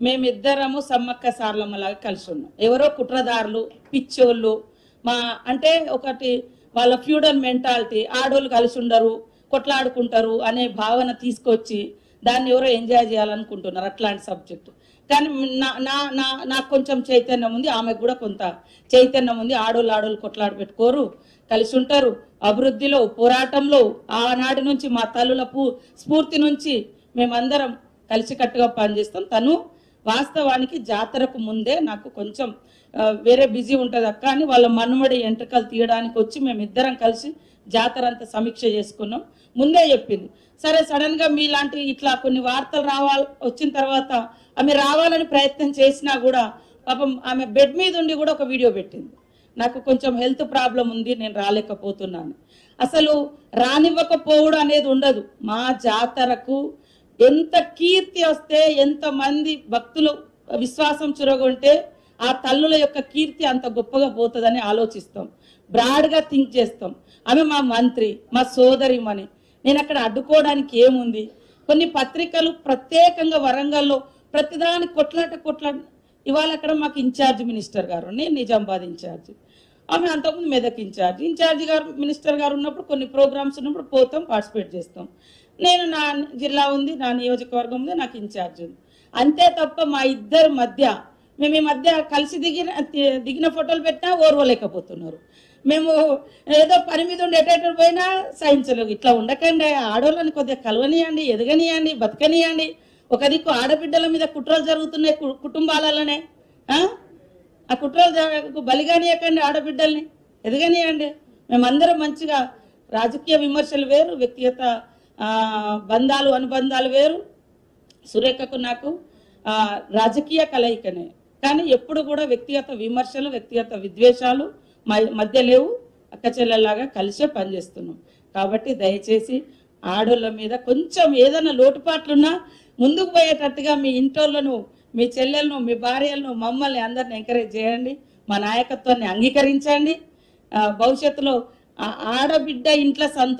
మేమిద్దరము సమ్మక్క సార్లమ్మలాగా కలిసి ఉన్నాం. ఎవరో కుట్రదారులు పిచ్చోళ్ళు మా అంటే ఒకటి వాళ్ళ ఫ్యూడల్ మెంటాలిటీ, ఆడోళ్ళు కలిసి ఉండరు కొట్లాడుకుంటారు అనే భావన తీసుకొచ్చి దాన్ని ఎవరో ఎంజాయ్ చేయాలనుకుంటున్నారు అట్లాంటి సబ్జెక్టు. కానీ నాకు కొంచెం చైతన్యం ఉంది, ఆమెకు కూడా కొంత చైతన్యం ఉంది. ఆడోళ్ళు కొట్లాడు పెట్టుకోరు, కలిసి ఉంటారు. అభివృద్ధిలో పోరాటంలో ఆనాటి నుంచి మా తల్లుల స్ఫూర్తి నుంచి మేమందరం కలిసికట్టుగా పనిచేస్తాం. తను వాస్తవానికి జాతరకు ముందే నాకు కొంచెం వేరే బిజీ ఉంటుంది అక్క అని వాళ్ళ మనుమడి ఎంట్రకలు తీయడానికి వచ్చి మేమిద్దరం కలిసి జాతర అంతా సమీక్ష చేసుకున్నాం. ముందే చెప్పింది. సరే సడన్గా మీలాంటి ఇట్లా కొన్ని వార్తలు వచ్చిన తర్వాత ఆమె రావాలని ప్రయత్నం చేసినా కూడా పాపం ఆమె బెడ్ మీద ఉండి కూడా ఒక వీడియో పెట్టింది. నాకు కొంచెం హెల్త్ ప్రాబ్లం ఉంది, నేను రాలేకపోతున్నాను. అసలు రానివ్వకపోవడం అనేది ఉండదు. మా జాతరకు ఎంత కీర్తి వస్తే, ఎంతమంది భక్తులు విశ్వాసం చురగొంటే ఆ తల్లుల యొక్క కీర్తి అంత గొప్పగా పోతుందని ఆలోచిస్తాం. బ్రాడ్గా థింక్ చేస్తాం. ఆమె మా మంత్రి, మా సోదరిమని. నేను అక్కడ అడ్డుకోవడానికి ఏముంది? కొన్ని పత్రికలు ప్రత్యేకంగా వరంగల్లో ప్రతిదాని కొట్లాట ఇవాళ అక్కడ మాకు ఇన్ఛార్జ్ మినిస్టర్ గారు, నేను నిజామాబాద్ ఇన్ఛార్జ్, ఆమె అంతకుముందు మెదక్ ఇన్ఛార్జ్ గారు మినిస్టర్ గారు ఉన్నప్పుడు కొన్ని ప్రోగ్రామ్స్ ఉన్నప్పుడు పోతాం, పార్టిసిపేట్ చేస్తాం. నేను నా జిల్లా ఉంది, నా నియోజకవర్గం ఉంది, నాకు ఇన్ఛార్జ్ ఉంది. అంతే తప్ప మా ఇద్దరి మధ్య మేము ఈ మధ్య కలిసి దిగిన ఫోటోలు పెట్టినా ఓర్వలేకపోతున్నారు. మేము ఏదో పని మీద ఉండి ఎటెటర్ పోయినా సహించలేదు. ఇట్లా ఉండకండి, ఆడవాళ్ళని కొద్దిగా కలవనియండి, ఎదగనియండి, బతకనియండి. ఒక దిక్కు ఆడబిడ్డల మీద కుట్రలు జరుగుతున్నాయి కుటుంబాలలోనే. ఆ కుట్రలు బలిగానియకండి, ఆడబిడ్డల్ని ఎదగనియండి. మేమందరం మంచిగా రాజకీయ విమర్శలు వేరు, వ్యక్తిగత బంధాలు అనుబంధాలు వేరు. సురేఖకు నాకు రాజకీయ కలయికనే, కానీ ఎప్పుడు కూడా వ్యక్తిగత విమర్శలు, వ్యక్తిగత విద్వేషాలు మధ్య లేవు. అక్క చెల్లెల్లాగా కలిసే పనిచేస్తున్నాం. కాబట్టి దయచేసి ఆడోళ్ళ మీద కొంచెం ఏదైనా లోటుపాట్లున్నా ముందుకు పోయేటట్టుగా మీ ఇంటోళ్ళను, మీ చెల్లెలను, మీ భార్యలను, మమ్మల్ని అందరిని ఎంకరేజ్ చేయండి. మా నాయకత్వాన్ని అంగీకరించండి. భవిష్యత్తులో ఆడబిడ్డ ఇంట్లో సంతోషం